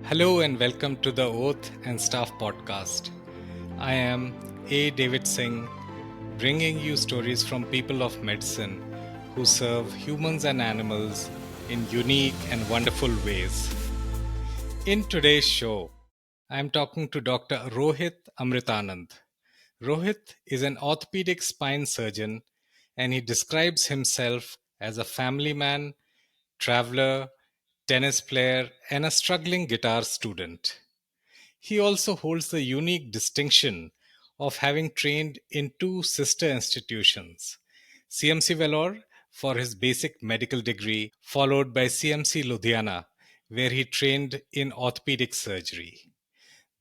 Hello and welcome to the Oath and Staff podcast. I am A. David Singh, bringing you stories from people of medicine who serve humans and animals in unique and wonderful ways. In today's show, I am talking to Dr. Rohit Amritanand. Rohit is an orthopedic spine surgeon and he describes himself as a family man, traveler, tennis player, and a struggling guitar student. He also holds the unique distinction of having trained in two sister institutions, CMC Vellore for his basic medical degree, followed by CMC Ludhiana, where he trained in orthopedic surgery.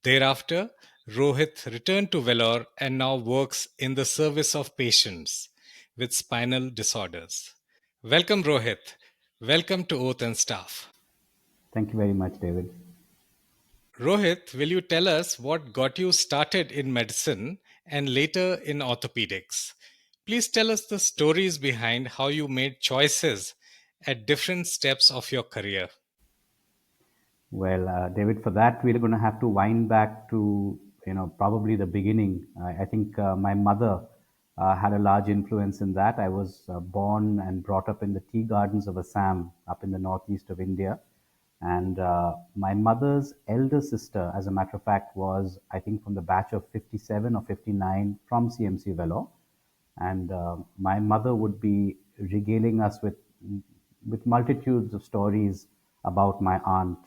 Thereafter, Rohit returned to Vellore and now works in the service of patients with spinal disorders. Welcome, Rohit. Welcome to Oath and Staff. Thank you very much, David. Rohit, will you tell us what got you started in medicine and later in orthopedics? Please tell us the stories behind how you made choices at different steps of your career. Well, David, for that we're going to have to wind back to probably the beginning. I think my mother had a large influence in that. I was born and brought up in the tea gardens of Assam, up in the northeast of India, and my mother's elder sister, as a matter of fact, was I think from the batch of '57 or '59 from CMC Vellore. And my mother would be regaling us with multitudes of stories about my aunt.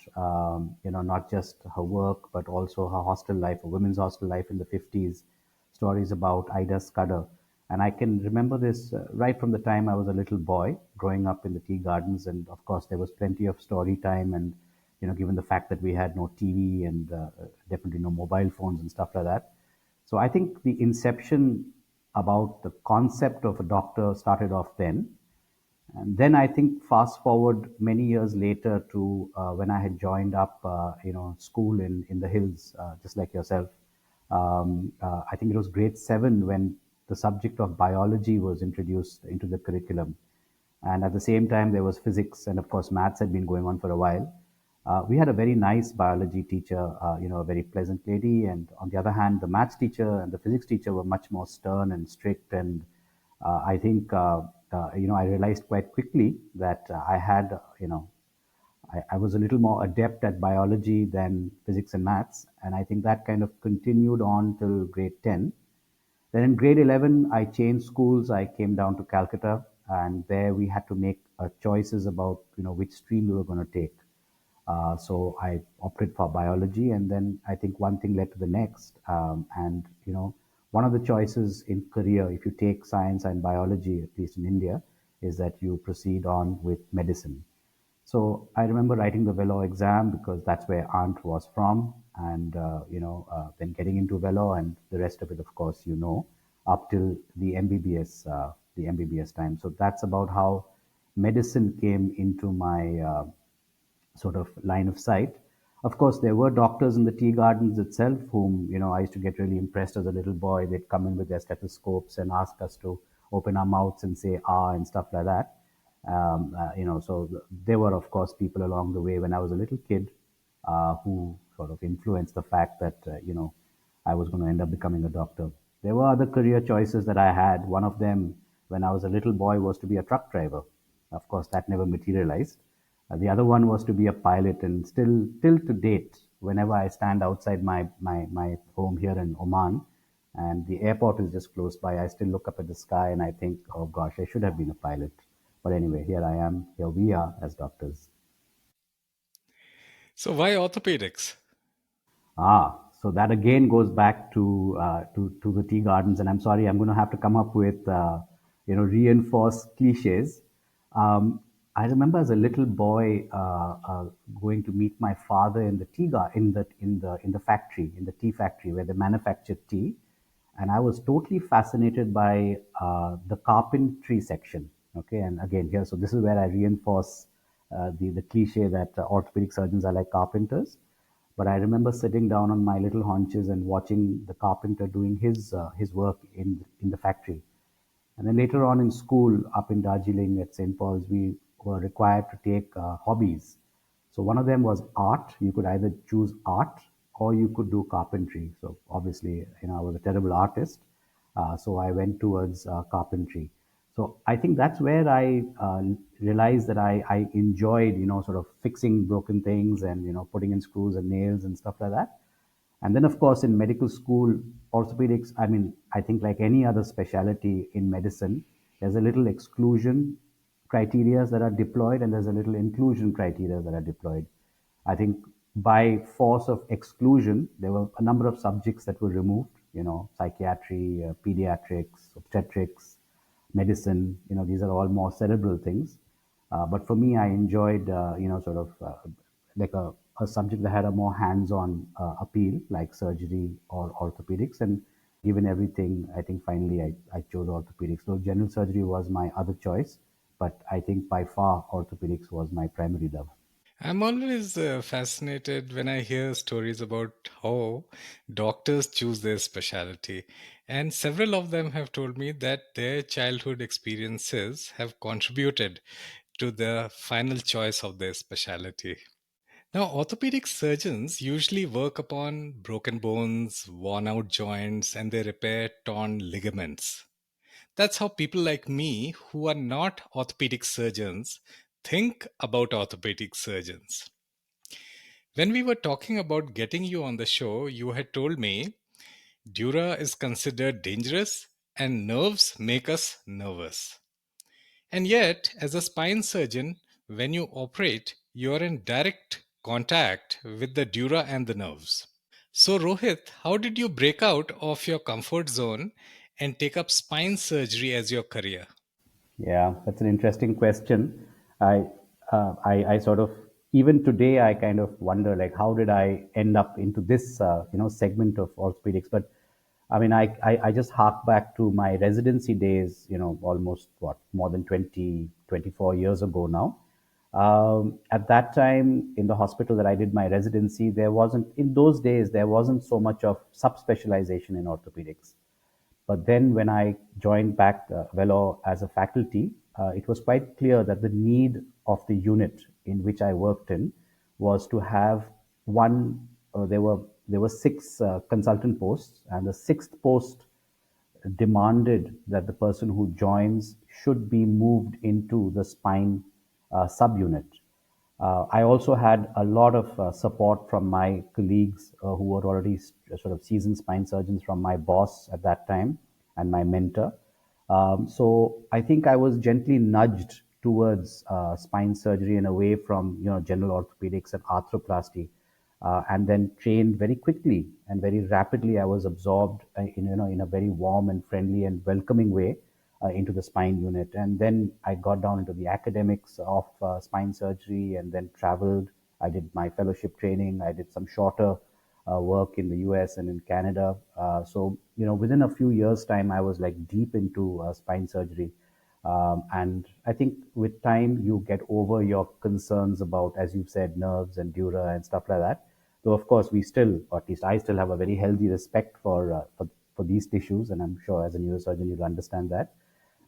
Not just her work, but also her hostel life, a women's hostel life in the '50s. Stories about Ida Scudder. And I can remember this right from the time I was a little boy growing up in the tea gardens. And of course, there was plenty of story time. And, given the fact that we had no TV and definitely no mobile phones and stuff like that. So I think the inception about the concept of a doctor started off then. And then I think fast forward many years later to when I had joined up, school in the hills, just like yourself. I think it was grade seven when the subject of biology was introduced into the curriculum. And at the same time, there was physics, and of course, maths had been going on for a while. We had a very nice biology teacher, a very pleasant lady. And on the other hand, the maths teacher and the physics teacher were much more stern and strict. And I think, I realized quite quickly that I had, I was a little more adept at biology than physics and maths. And I think that kind of continued on till grade 10. Then in grade 11, I changed schools. I came down to Calcutta, and there we had to make choices about which stream we were going to take. So I opted for biology, and then I think one thing led to the next. And one of the choices in career, if you take science and biology, at least in India, is that you proceed on with medicine. So I remember writing the Vellore exam because that's where aunt was from, and then getting into Vellore, and the rest of it, of course, up till the MBBS time. So that's about how medicine came into my sort of line of sight. Of course, there were doctors in the tea gardens itself whom, I used to get really impressed as a little boy. They'd come in with their stethoscopes and ask us to open our mouths and say ah and stuff like that. So there were, of course, people along the way when I was a little kid who sort of influenced the fact that, I was going to end up becoming a doctor. There were other career choices that I had. One of them, when I was a little boy, was to be a truck driver. Of course, that never materialized. The other one was to be a pilot, and still, till to date, whenever I stand outside my home here in Oman, and the airport is just close by, I still look up at the sky and I think, oh gosh, I should have been a pilot. But anyway, here I am. Here we are as doctors. So, why orthopedics? So that again goes back to the tea gardens, and I'm sorry, I'm going to have to come up with reinforced cliches. Um, I remember as a little boy going to meet my father in the in the tea factory where they manufactured tea, and I was totally fascinated by the carpentry section. Okay, and again here, so this is where I reinforce the cliche that orthopedic surgeons are like carpenters. But I remember sitting down on my little haunches and watching the carpenter doing his work in the factory. And then later on in school, up in Darjeeling at St. Paul's, we were required to take hobbies. So one of them was art. You could either choose art or you could do carpentry. So obviously, I was a terrible artist, so I went towards carpentry. So I think that's where I realized that I enjoyed, sort of fixing broken things and putting in screws and nails and stuff like that. And then, of course, in medical school, orthopedics, I mean, I think like any other specialty in medicine, there's a little exclusion criteria that are deployed and there's a little inclusion criteria that are deployed. I think by force of exclusion, there were a number of subjects that were removed, psychiatry, pediatrics, obstetrics, medicine, these are all more cerebral things. But for me, I enjoyed, sort of like a subject that had a more hands-on appeal, like surgery or orthopedics. And given everything, I think finally I chose orthopedics. So general surgery was my other choice, but I think by far orthopedics was my primary love. I'm always fascinated when I hear stories about how doctors choose their specialty. And several of them have told me that their childhood experiences have contributed to the final choice of their specialty. Now, orthopedic surgeons usually work upon broken bones, worn out joints, and they repair torn ligaments. That's how people like me, who are not orthopedic surgeons, think about orthopedic surgeons. When we were talking about getting you on the show, you had told me Dura is considered dangerous and nerves make us nervous. And yet, as a spine surgeon, when you operate, you are in direct contact with the dura and the nerves. So, Rohit, how did you break out of your comfort zone and take up spine surgery as your career? Yeah, that's an interesting question. I, I sort of even today I kind of wonder like how did I end up into this segment of orthopedics? But I mean I just hark back to my residency days, almost what more than 24 years ago now. At that time in the hospital that I did my residency, there wasn't in those days there wasn't so much of subspecialization in orthopedics. But then when I joined back Velo as a faculty, it was quite clear that the need of the unit in which I worked in was to have one. There were six consultant posts, and the sixth post demanded that the person who joins should be moved into the spine subunit. I also had a lot of support from my colleagues who were already sort of seasoned spine surgeons, from my boss at that time and my mentor. So I think I was gently nudged towards spine surgery and away from general orthopedics and arthroplasty, and then trained very quickly and very rapidly. I was absorbed in a very warm and friendly and welcoming way into the spine unit. And then I got down into the academics of spine surgery and then traveled. I did my fellowship training. I did some shorter work in the US and in Canada. So, within a few years' time, I was like deep into spine surgery. And I think with time, you get over your concerns about, as you said, nerves and dura and stuff like that. Though, of course, we still, or at least I still have a very healthy respect for these tissues. And I'm sure as a neurosurgeon, you'll understand that.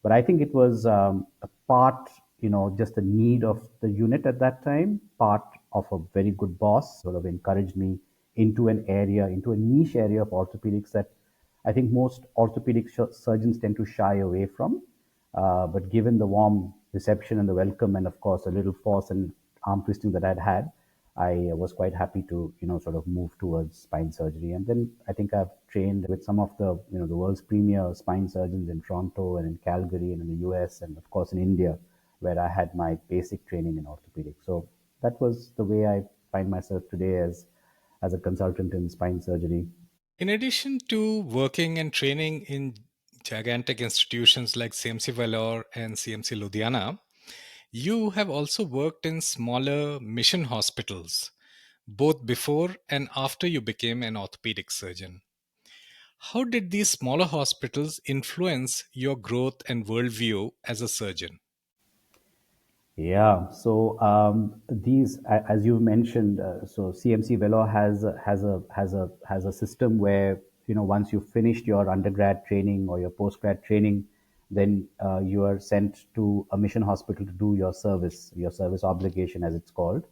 But I think it was a part, just the need of the unit at that time, part of a very good boss sort of encouraged me into an area, into a niche area of orthopedics that I think most orthopedic surgeons tend to shy away from. But given the warm reception and the welcome, and of course a little force and arm twisting that I'd had, I was quite happy to, sort of move towards spine surgery. And then I think I've trained with some of the, the world's premier spine surgeons in Toronto and in Calgary and in the US and of course in India, where I had my basic training in orthopedics. So that was the way I find myself today as a consultant in spine surgery. In addition to working and training in gigantic institutions like CMC Vellore and CMC Ludhiana, you have also worked in smaller mission hospitals, both before and after you became an orthopedic surgeon. How did these smaller hospitals influence your growth and worldview as a surgeon? Yeah. So as you mentioned, so CMC Velo has a system where once you've finished your undergrad training or your postgrad training, then you are sent to a mission hospital to do your service obligation, as it's called.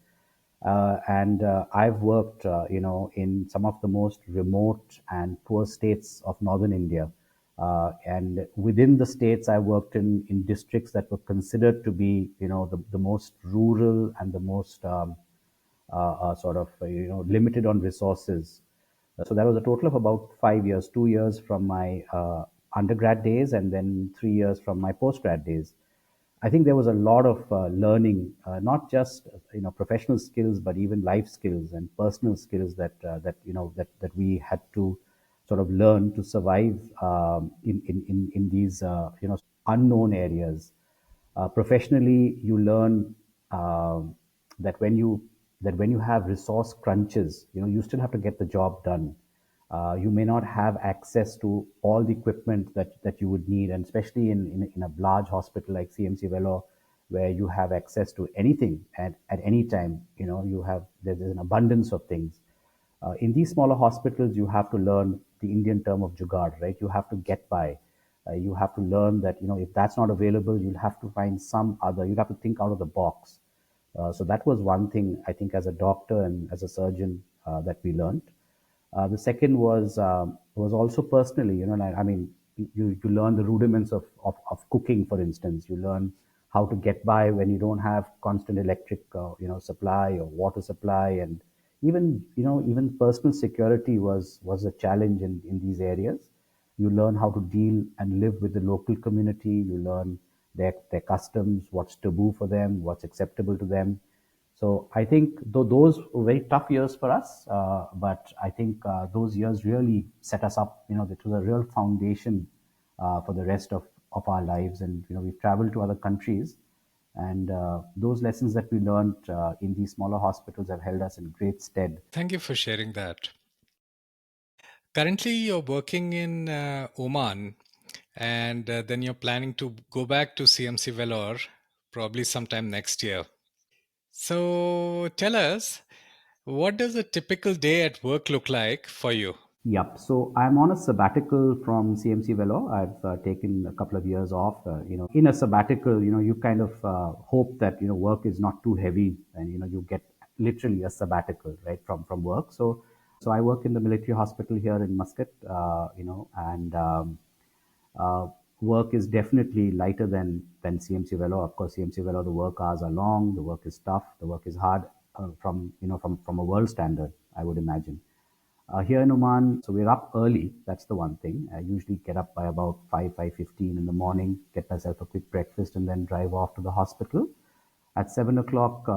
And I've worked, in some of the most remote and poor states of northern India. And within the states, I worked in districts that were considered to be, the most rural and the most sort of, limited on resources. So that was a total of about 5 years, 2 years from my undergrad days, and then 3 years from my postgrad days. I think there was a lot of learning, not just professional skills, but even life skills and personal skills that we had to sort of learn to survive in these unknown areas. Professionally, you learn that when you have resource crunches, you still have to get the job done. You may not have access to all the equipment that you would need, and especially in a large hospital like CMC Vellore, where you have access to anything at any time. There's an abundance of things. In these smaller hospitals, you have to learn the Indian term of jugaad, right? You have to get by. You have to learn that, if that's not available, you'll have to find some other, you'll have to think out of the box. So that was one thing I think as a doctor and as a surgeon that we learned. The second was also personally, like, I mean, you learn the rudiments of cooking, for instance. You learn how to get by when you don't have constant electric, supply or water supply, and even personal security was a challenge in these areas. You learn how to deal and live with the local community. You learn their customs, what's taboo for them, what's acceptable to them. So I think though those were very tough years for us, but I think those years really set us up. It was a real foundation for the rest of our lives. And we've traveled to other countries, and those lessons that we learned in these smaller hospitals have held us in great stead. Thank you for sharing that. Currently, you're working in Oman, and then you're planning to go back to CMC Vellore probably sometime next year. So tell us, what does a typical day at work look like for you? Yep. So I'm on a sabbatical from CMC Velo. I've taken a couple of years off. In a sabbatical, you kind of hope that work is not too heavy, and you get literally a sabbatical, right, from work. So I work in the military hospital here in Muscat. And work is definitely lighter than CMC Velo. Of course, CMC Velo, the work hours are long, the work is tough, the work is hard from a world standard, I would imagine. Here in Oman, so we're up early. That's the one thing. I usually get up by about 5:15 in the morning, get myself a quick breakfast, and then drive off to the hospital. At 7 o'clock,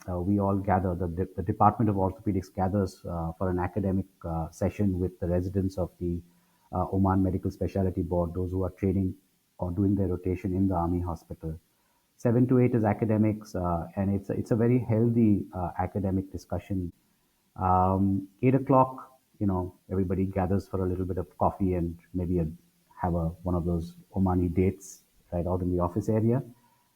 we all gather. The Department of Orthopaedics gathers for an academic session with the residents of the Oman Medical Specialty Board, those who are training or doing their rotation in the army hospital. 7 to 8 is academics, and it's a very healthy academic discussion. 8 o'clock, everybody gathers for a little bit of coffee and maybe have one of those Omani dates right out in the office area,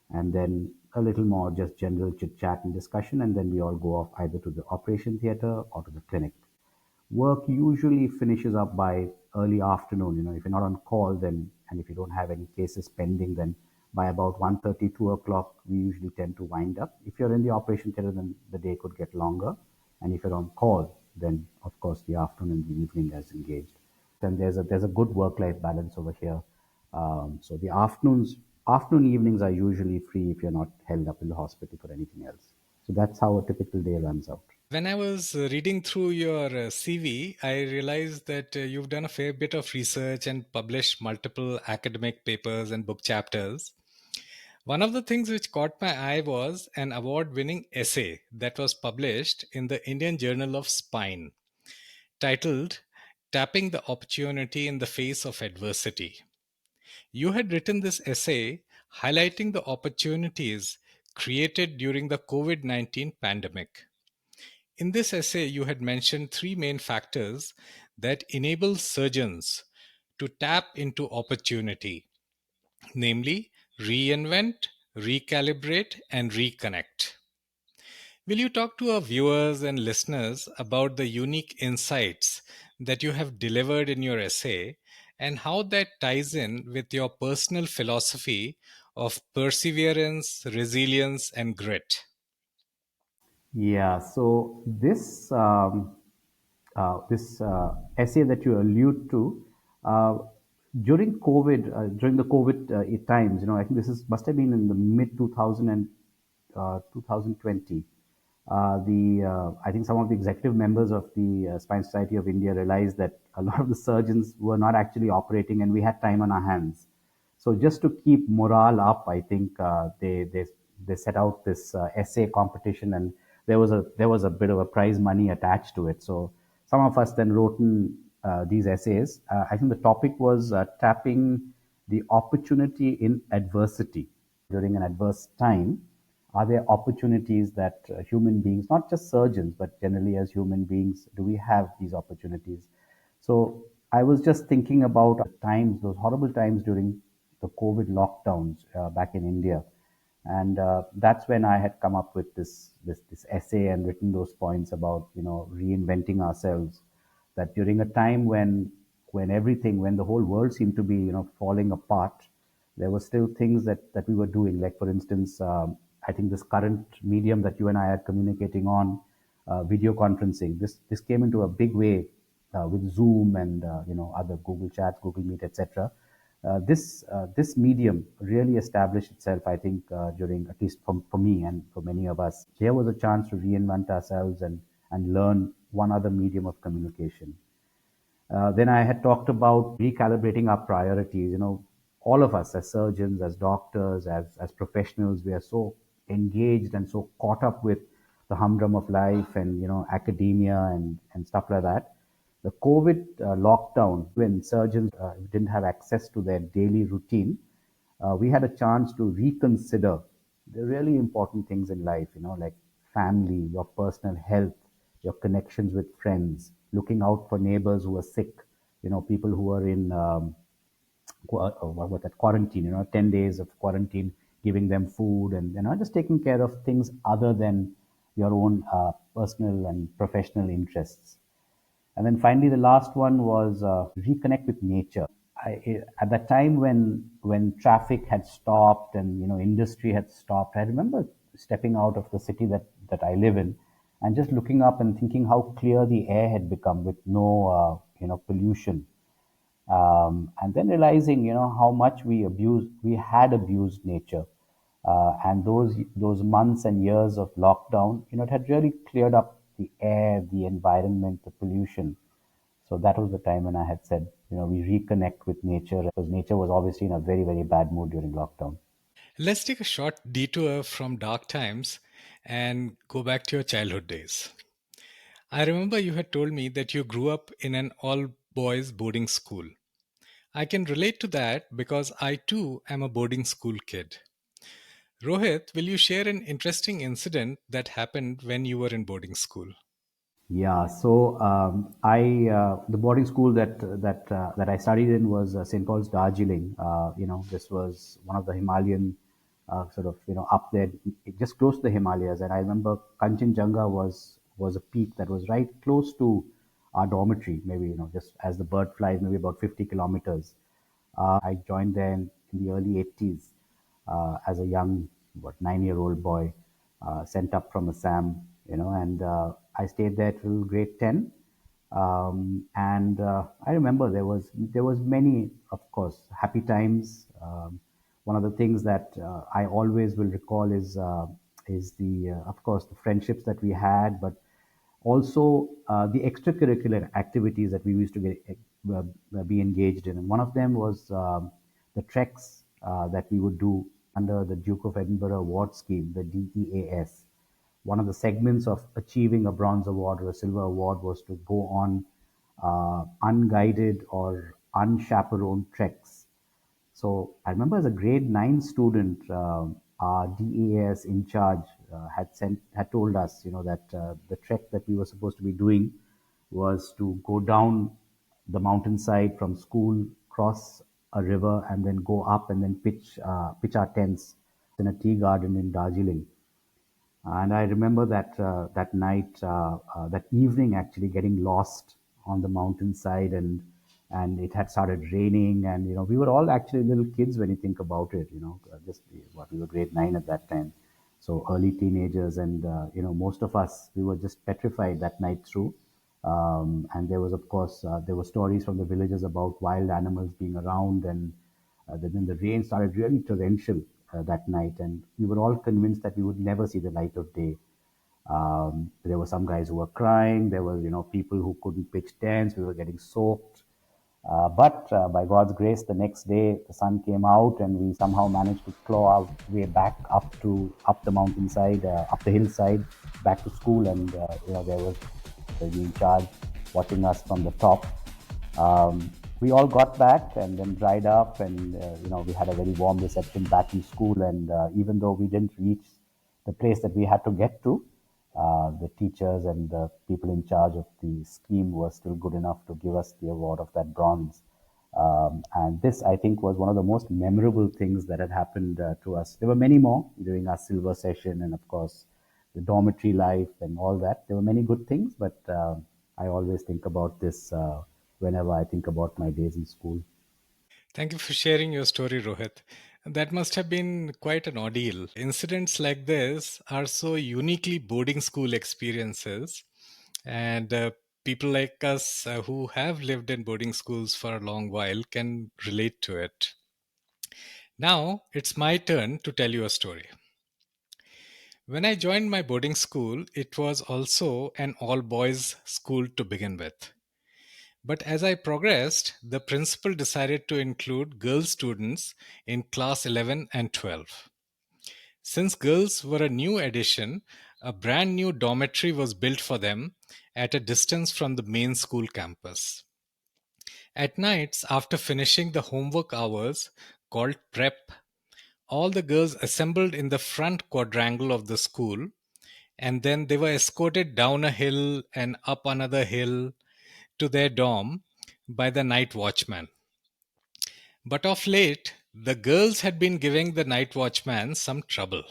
and then a little more just general chit chat and discussion, and then we all go off either to the operation theater or to the clinic. Work usually finishes up by early afternoon. If you're not on call, then, and if you don't have any cases pending, then by about 1:30, 2 o'clock, we usually tend to wind up. If you're in the operation theater, then the day could get longer. And if you're on call, then of course the afternoon and the evening is engaged. Then there's a good work-life balance over here. So the afternoon evenings are usually free if you're not held up in the hospital for anything else. So that's how a typical day runs out. When I was reading through your CV, I realized that you've done a fair bit of research and published multiple academic papers and book chapters. One of the things which caught my eye was an award winning essay that was published in the Indian Journal of Spine, titled Tapping the Opportunity in the Face of Adversity. You had written this essay highlighting the opportunities created during the COVID 19 pandemic. In this essay, you had mentioned three main factors that enable surgeons to tap into opportunity, namely reinvent, recalibrate, and reconnect. Will you talk to our viewers and listeners about the unique insights that you have delivered in your essay and how that ties in with your personal philosophy of perseverance, resilience, and grit? Yeah, so this essay that you allude to uh, during the COVID times, I think this is must have been in the mid 2000 and 2020. The I think some of the executive members of the Spine Society of India realized that a lot of the surgeons were not actually operating, and we had time on our hands. So just to keep morale up, I think they set out this essay competition, and there was a bit of a prize money attached to it. So some of us then wrote in these essays. I think the topic was tapping the opportunity in adversity. During an adverse time, are there opportunities that human beings, not just surgeons, but generally as human beings, do we have these opportunities? So I was just thinking about times, those horrible times during the COVID lockdowns back in India. And that's when I had come up with this essay and written those points about, reinventing ourselves. That during a time when the whole world seemed to be, falling apart, there were still things that we were doing. Like, for instance, I think this current medium that you and I are communicating on, video conferencing, this came into a big way with Zoom and other Google Chats, Google Meet, etc. This medium really established itself, I think, during, at least for me and for many of us. Here was a chance to reinvent ourselves and learn one other medium of communication. Then I had talked about recalibrating our priorities. All of us as surgeons, as doctors, as professionals, we are so engaged and so caught up with the humdrum of life and academia and stuff like that. The COVID lockdown, when surgeons didn't have access to their daily routine, we had a chance to reconsider the really important things in life, like family, your personal health, your connections with friends, looking out for neighbors who are sick, people who are in what was that, quarantine, 10 days of quarantine, giving them food and just taking care of things other than your own personal and professional interests. And then finally, the last one was reconnect with nature. At that time when traffic had stopped and industry had stopped, I remember stepping out of the city that I live in, and just looking up and thinking how clear the air had become with no pollution, and then realizing how much we had abused nature, and those months and years of lockdown, it had really cleared up the air, the environment, the pollution. So that was the time when I had said, we reconnect with nature, because nature was obviously in a very, very bad mood during lockdown. Let's take a short detour from dark times and go back to your childhood days. I remember you had told me that you grew up in an all boys boarding school. I can relate to that because I too am a boarding school kid. Rohit, will you share an interesting incident that happened when you were in boarding school? Yeah, so I the boarding school that I studied in was St. Paul's, Darjeeling. This was one of the Himalayan sort of up there, just close to the Himalayas. And I remember Kanchenjunga was a peak that was right close to our dormitory. Maybe just as the bird flies, maybe about 50 kilometers. I joined there in the early 80s as a young, 9-year-old boy, sent up from Assam, and I stayed there till grade 10. And I remember there was many, of course, happy times. One of the things that I always will recall is the of course the friendships that we had, but also the extracurricular activities that we used to be engaged in. And one of them was the treks that we would do under the Duke of Edinburgh Award Scheme, the DEAS. One of the segments of achieving a bronze award or a silver award was to go on unguided or unchaperoned treks. So I remember as a grade 9 student, our DAS in charge had told us, that the trek that we were supposed to be doing was to go down the mountainside from school, cross a river, and then go up and then pitch our tents in a tea garden in Darjeeling. And I remember that night, that evening, actually getting lost on the mountainside, and it had started raining, and we were all actually little kids when you think about it. Just what we were grade 9 at that time, so early teenagers, and most of us, we were just petrified that night through. And there was, of course, there were stories from the villages about wild animals being around, and then the rain started really torrential that night, and we were all convinced that we would never see the light of day. There were some guys who were crying. There were, people who couldn't pitch tents. We were getting soaked. But by God's grace, the next day the sun came out, and we somehow managed to claw our way back up the mountainside, up the hillside, back to school. And there was the in charge watching us from the top. We all got back and then dried up, and we had a very warm reception back in school. And even though we didn't reach the place that we had to get to, the teachers and the people in charge of the scheme were still good enough to give us the award of that bronze. And this, I think, was one of the most memorable things that had happened to us. There were many more during our silver session, and of course, the dormitory life and all that. There were many good things, but I always think about this whenever I think about my days in school. Thank you for sharing your story, Rohit. That must have been quite an ordeal. Incidents like this are so uniquely boarding school experiences, and people like us who have lived in boarding schools for a long while can relate to it. Now, it's my turn to tell you a story. When I joined my boarding school, it was also an all boys school to begin with. But as I progressed, the principal decided to include girl students in class 11 and 12. Since girls were a new addition, a brand new dormitory was built for them at a distance from the main school campus. At nights, after finishing the homework hours called prep, all the girls assembled in the front quadrangle of the school, and then they were escorted down a hill and up another hill to their dorm by the night watchman. But of late, the girls had been giving the night watchman some trouble.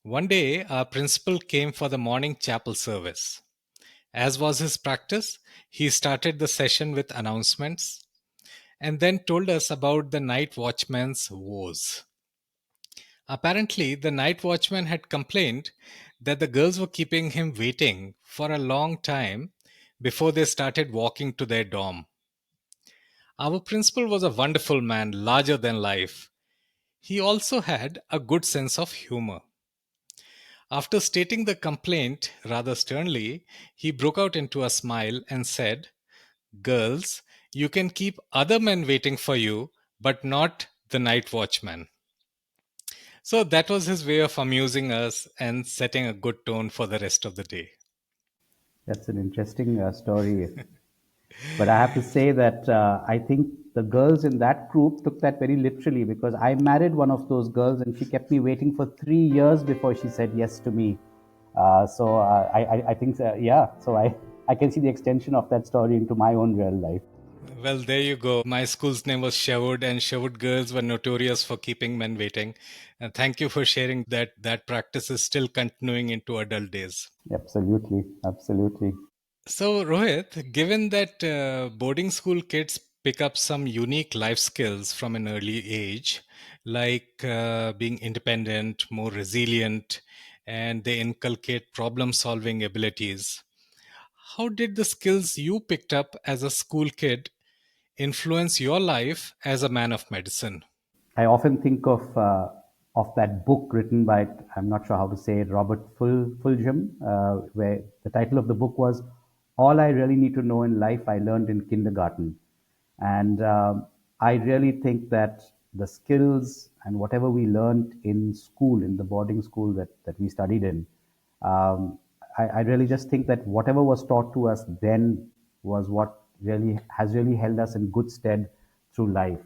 One day, our principal came for the morning chapel service. As was his practice, he started the session with announcements and then told us about the night watchman's woes. Apparently, the night watchman had complained that the girls were keeping him waiting for a long time before they started walking to their dorm. Our principal was a wonderful man, larger than life. He also had a good sense of humor. After stating the complaint rather sternly, he broke out into a smile and said, "Girls, you can keep other men waiting for you, but not the night watchman." So that was his way of amusing us and setting a good tone for the rest of the day. That's an interesting story. But I have to say that I think the girls in that group took that very literally, because I married one of those girls and she kept me waiting for 3 years before she said yes to me. I think, yeah, so I can see the extension of that story into my own real life. Well, there you go. My school's name was Sherwood, and Sherwood girls were notorious for keeping men waiting. And thank you for sharing that. That practice is still continuing into adult days. Absolutely, absolutely. So, Rohit, given that boarding school kids pick up some unique life skills from an early age, like being independent, more resilient, and they inculcate problem solving abilities, how did the skills you picked up as a school kid influence your life as a man of medicine? I often think of that book written by, I'm not sure how to say it, Robert Fulghum, where the title of the book was "All I Really Need to Know in Life I Learned in Kindergarten." And I really think that the skills and whatever we learned in school, in the boarding school that we studied in, um, I really just think that whatever was taught to us then was what really has really held us in good stead through life.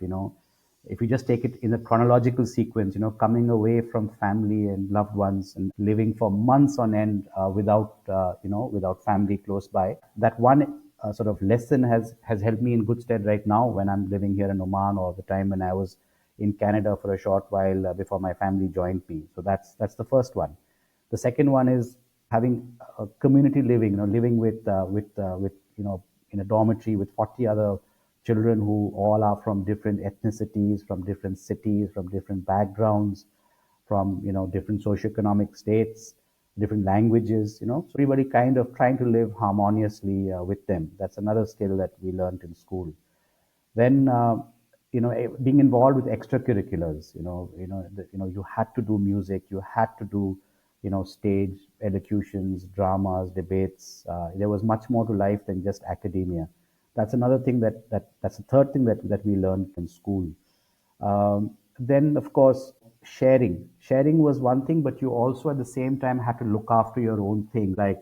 If you just take it in a chronological sequence, coming away from family and loved ones and living for months on end without family close by, that one sort of lesson has helped me in good stead right now when I'm living here in Oman, or the time when I was in Canada for a short while before my family joined me. So that's the first one. The second one is having a community living, living with in a dormitory with 40 other children who all are from different ethnicities, from different cities, from different backgrounds. from different socioeconomic states, different languages. So everybody kind of trying to live harmoniously with them. That's another skill that we learned in school. Then being involved with extracurriculars. You had to do music, you had to do stage elocutions, dramas, debates. There was much more to life than just academia. That's another thing that's the third thing that we learned in school. Then, of course, sharing. Sharing was one thing, but you also at the same time had to look after your own things like,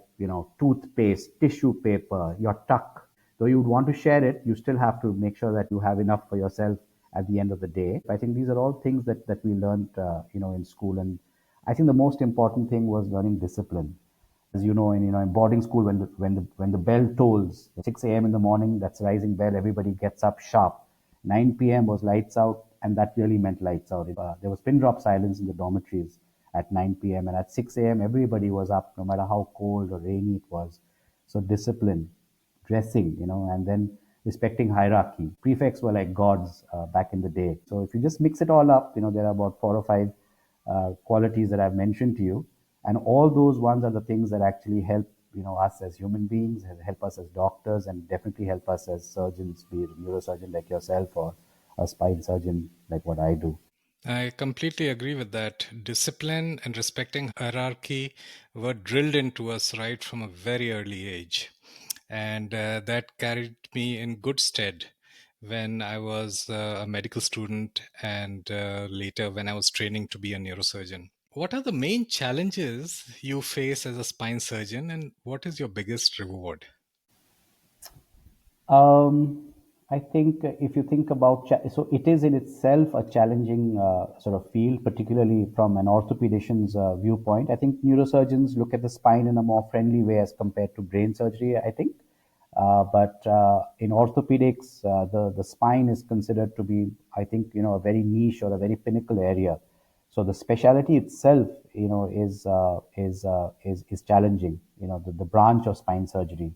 toothpaste, tissue paper, your tuck. Though you would want to share it, you still have to make sure that you have enough for yourself at the end of the day. I think these are all things that we learned, in school. And I think the most important thing was learning discipline. As you know, in boarding school, when the bell tolls, 6 a.m. in the morning, that's rising bell. Everybody gets up sharp. 9 p.m. was lights out, and that really meant lights out. There was pin drop silence in the dormitories at 9 p.m. and at 6 a.m. everybody was up, no matter how cold or rainy it was. So discipline, dressing, and then respecting hierarchy. Prefects were like gods back in the day. So if you just mix it all up, there are about four or five qualities that I've mentioned to you, and all those ones are the things that actually help us as human beings, help us as doctors, and definitely help us as surgeons, be it a neurosurgeon like yourself or a spine surgeon like what I do. I completely agree with that. Discipline and respecting hierarchy were drilled into us right from a very early age. And that carried me in good stead when I was a medical student and later when I was training to be a neurosurgeon. What are the main challenges you face as a spine surgeon, and what is your biggest reward? Um, I think if you think about, so it is in itself a challenging sort of field, particularly from an orthopedician's viewpoint. I think neurosurgeons look at the spine in a more friendly way as compared to brain surgery, I think. But in orthopedics, the spine is considered to be, I think, a very niche or a very pinnacle area. So the specialty itself, is challenging. The branch of spine surgery,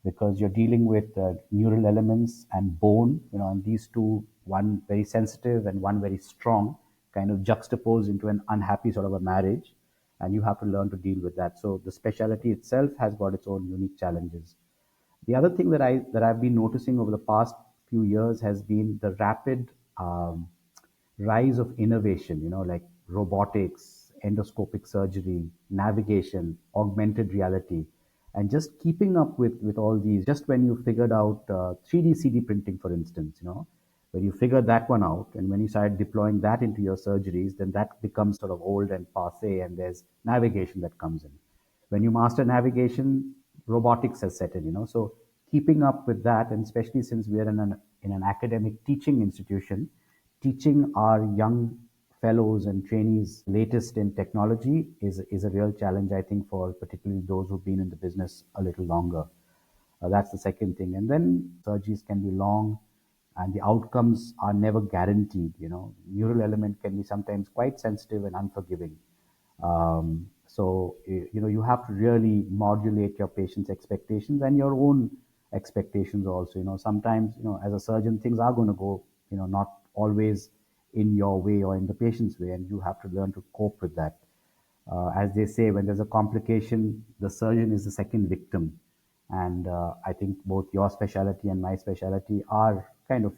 because you're dealing with neural elements and bone, and these two, one very sensitive and one very strong, kind of juxtaposed into an unhappy sort of a marriage, and you have to learn to deal with that. So the specialty itself has got its own unique challenges. The other thing that I've been noticing over the past few years has been the rapid rise of innovation. Like robotics, endoscopic surgery, navigation, augmented reality, and just keeping up with all these. Just when you figured out 3D CD printing, for instance, when you figured that one out, and when you started deploying that into your surgeries, then that becomes sort of old and passe, and there's navigation that comes in. When you master navigation, robotics has set in. So keeping up with that, and especially since we are in an academic teaching institution, teaching our young fellows and trainees latest in technology is a real challenge, I think, for particularly those who've been in the business a little longer. That's the second thing. And then surgeries can be long, and the outcomes are never guaranteed. Neural element can be sometimes quite sensitive and unforgiving. So you have to really modulate your patient's expectations and your own expectations also. Sometimes as a surgeon, things are going to go not always in your way or in the patient's way, and you have to learn to cope with that. As they say, when there's a complication, the surgeon is the second victim. And I think both your specialty and my specialty are kind of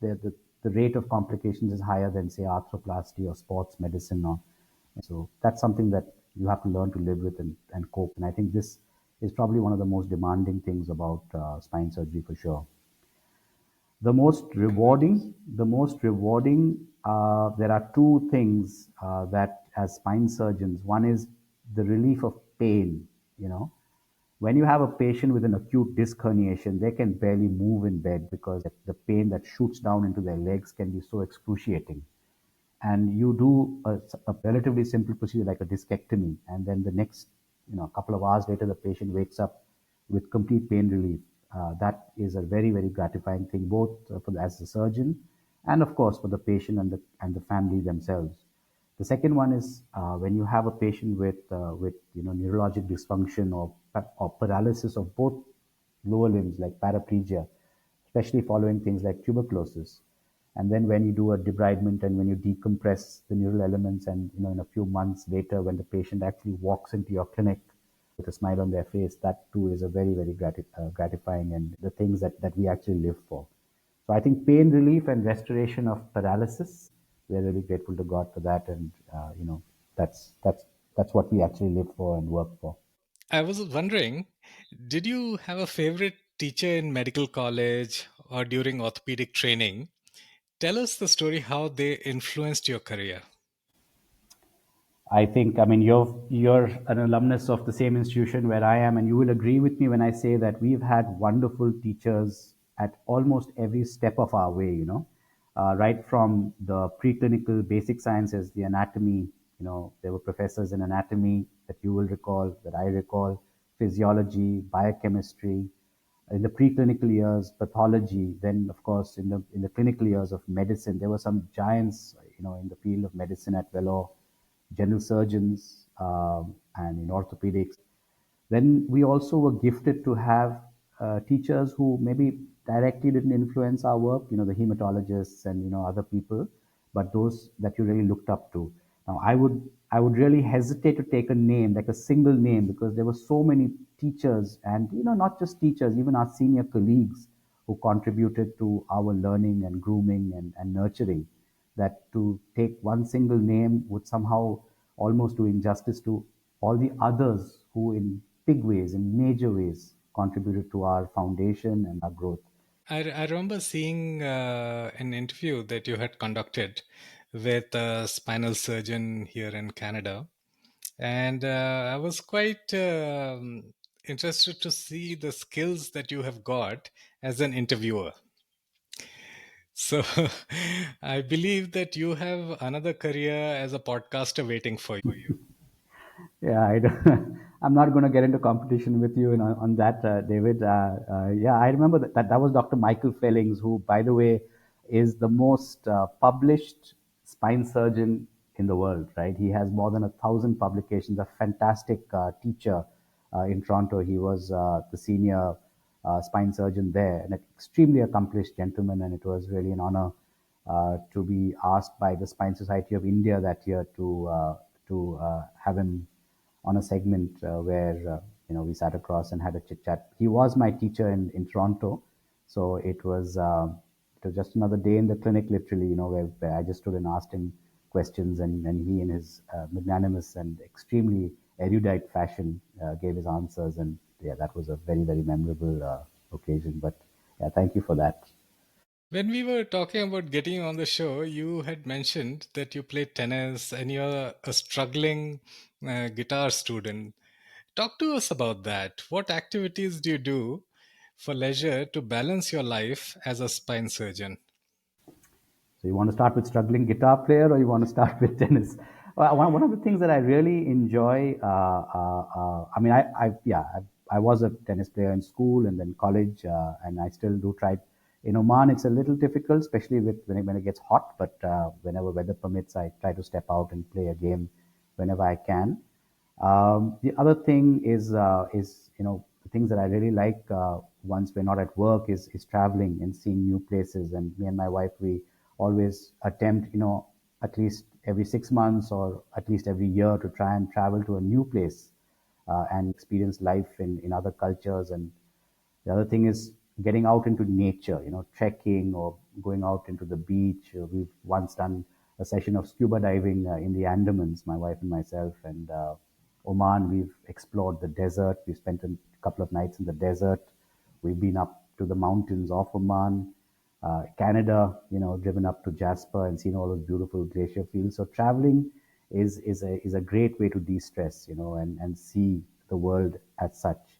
the rate of complications is higher than, say, arthroplasty or sports medicine. Or so that's something that you have to learn to live with and cope. And I think this is probably one of the most demanding things about spine surgery for sure. The most rewarding, there are two things that as spine surgeons. One is the relief of pain. When you have a patient with an acute disc herniation, they can barely move in bed because the pain that shoots down into their legs can be so excruciating. And you do a relatively simple procedure like a discectomy, and then the next, a couple of hours later, the patient wakes up with complete pain relief. That is a very, very gratifying thing, both as a surgeon and, of course, for the patient and the family themselves. The second one is when you have a patient with neurologic dysfunction or paralysis of both lower limbs, like paraplegia, especially following things like tuberculosis. And then when you do a debridement and when you decompress the neural elements, and in a few months later, when the patient actually walks into your clinic with a smile on their face, that too is a very, very gratifying, and the things that we actually live for. So I think pain relief and restoration of paralysis, we're really grateful to God for that, and that's what we actually live for and work for. I was wondering, did you have a favorite teacher in medical college or during orthopedic training? Tell us the story how they influenced your career. I think, I mean, you're an alumnus of the same institution where I am, and you will agree with me when I say that we've had wonderful teachers at almost every step of our way. Right from the preclinical basic sciences, the anatomy. There were professors in anatomy that you will recall, that I recall, physiology, biochemistry, in the preclinical years, pathology. Then, of course, in the clinical years of medicine, there were some giants, in the field of medicine at Vellore, general surgeons, and in orthopedics. Then we also were gifted to have teachers who maybe directly didn't influence our work, the hematologists and other people, but those that you really looked up to. Now, I would really hesitate to take a name, like a single name, because there were so many teachers, and not just teachers, even our senior colleagues who contributed to our learning and grooming and nurturing, that to take one single name would somehow almost do injustice to all the others who, in big ways, in major ways, contributed to our foundation and our growth. I remember seeing an interview that you had conducted with a spinal surgeon here in Canada. And I was quite interested to see the skills that you have got as an interviewer. So I believe that you have another career as a podcaster waiting for you. Yeah, I'm not going to get into competition with you on that, David. Yeah, I remember that was Dr. Michael Fellings, who, by the way, is the most published spine surgeon in the world. Right? He has more than 1,000 publications. A fantastic teacher in Toronto. He was the senior spine surgeon there, an extremely accomplished gentleman, and it was really an honor to be asked by the Spine Society of India that year to have him on a segment where we sat across and had a chit chat. He was my teacher in Toronto, so it was just another day in the clinic, literally, where I just stood and asked him questions, and he, in his magnanimous and extremely erudite fashion, gave his answers, and yeah, that was a very, very memorable occasion. But yeah, thank you for that. When we were talking about getting you on the show, you had mentioned that you play tennis and you're a struggling guitar student. Talk to us about that. What activities do you do for leisure to balance your life as a spine surgeon? So you want to start with struggling guitar player, or you want to start with tennis? Well, one of the things that I really enjoy, I mean, I was a tennis player in school and then college, and I still do try. In Oman, it's a little difficult, especially when it gets hot. But whenever weather permits, I try to step out and play a game whenever I can. The other thing is the things that I really like once we're not at work is traveling and seeing new places. And me and my wife, we always attempt, at least every 6 months or at least every year, to try and travel to a new place and experience life in other cultures. And the other thing is getting out into nature, trekking or going out into the beach. We've once done a session of scuba diving in the Andamans, my wife and myself, and Oman. We've explored the desert. We spent a couple of nights in the desert. We've been up to the mountains of Oman, Canada, driven up to Jasper and seen all those beautiful glacier fields. So traveling is a great way to de-stress, and see the world as such.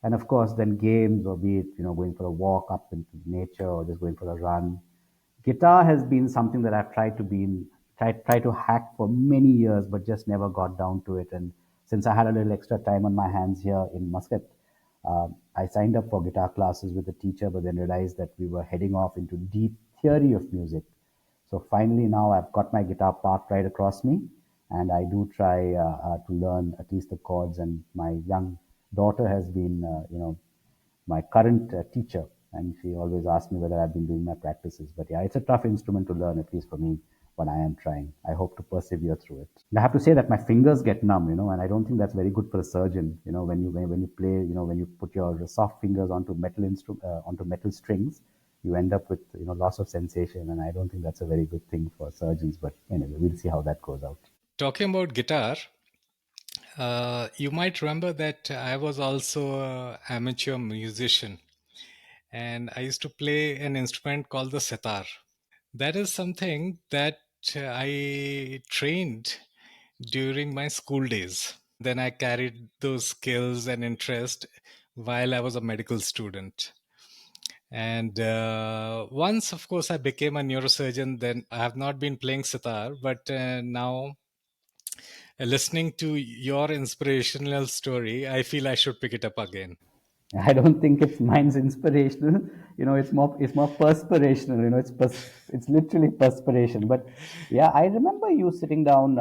And of course, then games, or be it, going for a walk up into nature or just going for a run. Guitar has been something that I've tried to hack for many years, but just never got down to it. And since I had a little extra time on my hands here in Muscat, I signed up for guitar classes with a teacher, but then realized that we were heading off into deep theory of music. So finally, now I've got my guitar parked right across me, and I do try to learn at least the chords. And my young daughter has been, my current teacher, And she always asks me whether I've been doing my practices. But yeah, it's a tough instrument to learn, at least for me, but I am trying. I hope to persevere through it. And I have to say that my fingers get numb, and I don't think that's very good for a surgeon. When you play, when you put your soft fingers onto metal strings, you end up with loss of sensation, and I don't think that's a very good thing for surgeons. But anyway, we'll see how that goes out. Talking about guitar, you might remember that I was also an amateur musician, and I used to play an instrument called the sitar. That is something that I trained during my school days. Then I carried those skills and interest while I was a medical student. And once, of course, I became a neurosurgeon, then I have not been playing sitar, but now listening to your inspirational story, I feel I should pick it up again. I don't think it's mine's inspirational. It's more perspirational. It's literally perspiration. But yeah, I remember you sitting down,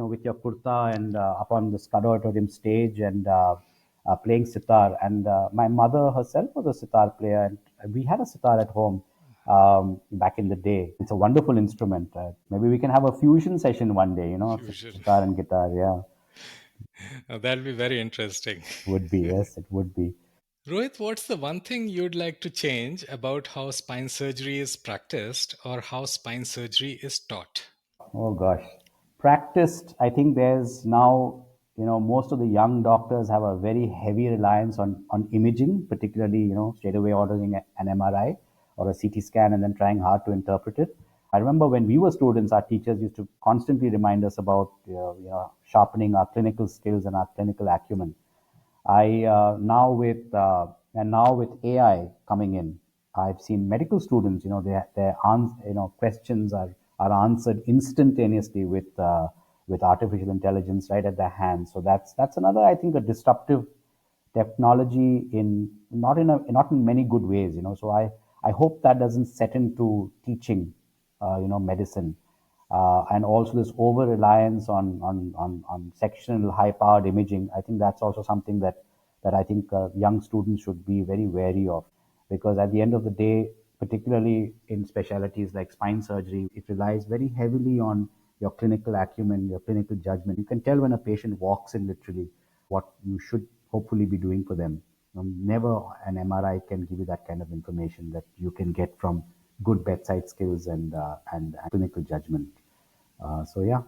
with your kurta and up on the Scudder Auditorium stage and playing sitar. And my mother herself was a sitar player, and we had a sitar at home back in the day. It's a wonderful instrument. Maybe we can have a fusion session one day. Fusion. Sitar and guitar. Yeah, That'll be very interesting. would be, yes, it would be. Rohit, what's the one thing you'd like to change about how spine surgery is practiced or how spine surgery is taught? Oh gosh. Practiced, I think there's now, most of the young doctors have a very heavy reliance on imaging, particularly, straight away ordering an MRI or a CT scan and then trying hard to interpret it. I remember when we were students, our teachers used to constantly remind us about, sharpening our clinical skills and our clinical acumen. I now with AI coming in, I've seen medical students. Their questions are answered instantaneously with artificial intelligence right at their hands. So that's another, I think, a disruptive technology not in many good ways. So I hope that doesn't set into teaching, medicine, and also this over reliance on sectional high powered imaging. I think that's also something that I think young students should be very wary of, because at the end of the day, particularly in specialties like spine surgery, it relies very heavily on your clinical acumen, your clinical judgment. You can tell when a patient walks in literally what you should hopefully be doing for them. Never an MRI can give you that kind of information that you can get from good bedside skills and clinical judgment. So yeah,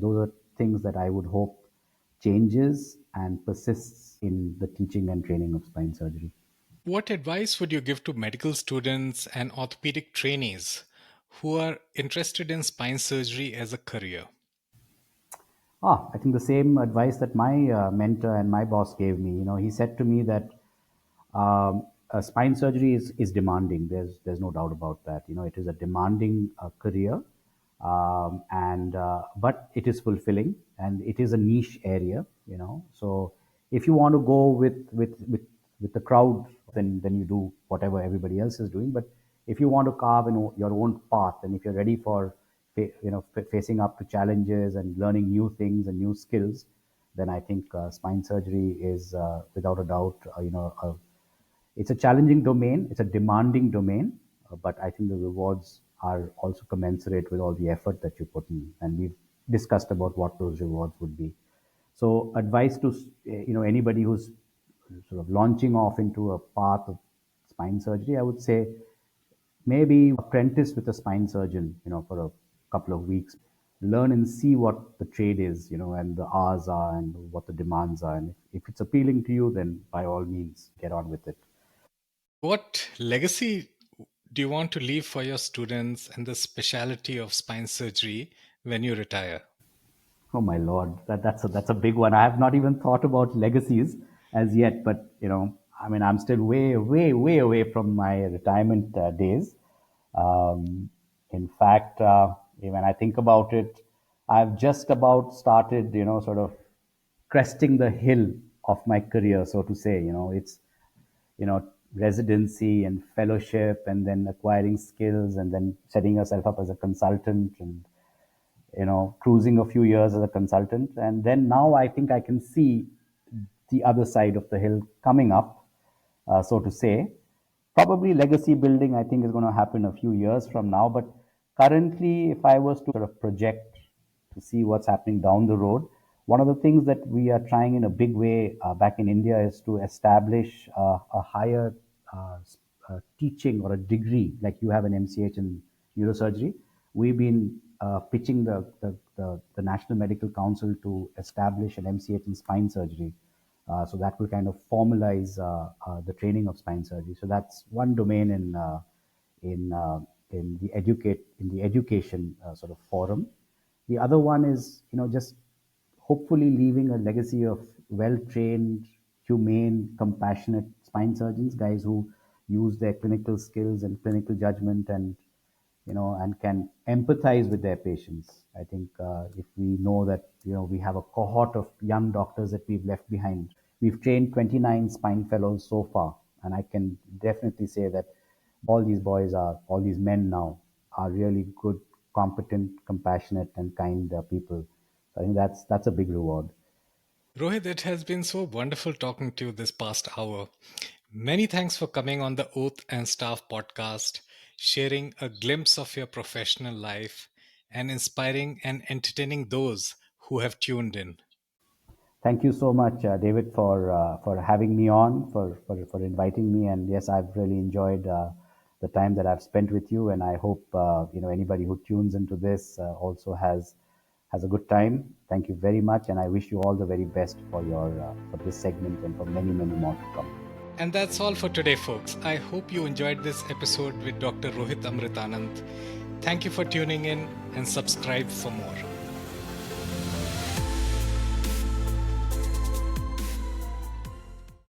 those are things that I would hope changes and persists in the teaching and training of spine surgery. What advice would you give to medical students and orthopedic trainees who are interested in spine surgery as a career? I think the same advice that my mentor and my boss gave me. He said to me that spine surgery is demanding. There's no doubt about that. It is a demanding career, and but it is fulfilling, and it is a niche area. So if you want to go with the crowd, then you do whatever everybody else is doing. But if you want to carve your own path, and if you're ready for facing up to challenges and learning new things and new skills, then I think spine surgery is without a doubt, it's a challenging domain, it's a demanding domain, but I think the rewards are also commensurate with all the effort that you put in, and we've discussed about what those rewards would be. So, advice to anybody who's sort of launching off into a path of spine surgery, I would say maybe apprentice with a spine surgeon, for a couple of weeks, learn and see what the trade is, and the hours are and what the demands are. And if it's appealing to you, then by all means, get on with it. What legacy do you want to leave for your students and the specialty of spine surgery when you retire? Oh my lord, that's a big one. I have not even thought about legacies as yet, but I mean, I'm still way, way, way away from my retirement days. In fact, when I think about it, I've just about started, sort of cresting the hill of my career, so to say. It's residency and fellowship, and then acquiring skills, and then setting yourself up as a consultant, and cruising a few years as a consultant. And then now I think I can see the other side of the hill coming up, so to say. Probably legacy building, I think, is going to happen a few years from now. But currently, if I was to sort of project to see what's happening down the road, one of the things that we are trying in a big way back in India is to establish a higher teaching or a degree, like you have an MCH in neurosurgery. We've been pitching the National Medical Council to establish an MCH in spine surgery. So that will kind of formalize the training of spine surgery. So that's one domain in in the education sort of forum. The other one is, just hopefully leaving a legacy of well-trained, humane, compassionate spine surgeons, guys who use their clinical skills and clinical judgment, and can empathize with their patients. I think if we know that we have a cohort of young doctors that we've left behind. We've trained 29 spine fellows so far, and I can definitely say that all these men now are really good, competent, compassionate, and kind people. So I think that's a big reward. Rohit, it has been so wonderful talking to you this past hour. Many thanks for coming on the Oath and Staff podcast, sharing a glimpse of your professional life, and inspiring and entertaining those who have tuned in. Thank you so much, David, for having me on, for inviting me. And yes, I've really enjoyed the time that I've spent with you. And I hope anybody who tunes into this also has a good time. Thank you very much, and I wish you all the very best for this segment and for many many more to come. And that's all for today, folks. I hope you enjoyed this episode with Dr. Rohit Amritanand. Thank you for tuning in and subscribe for more.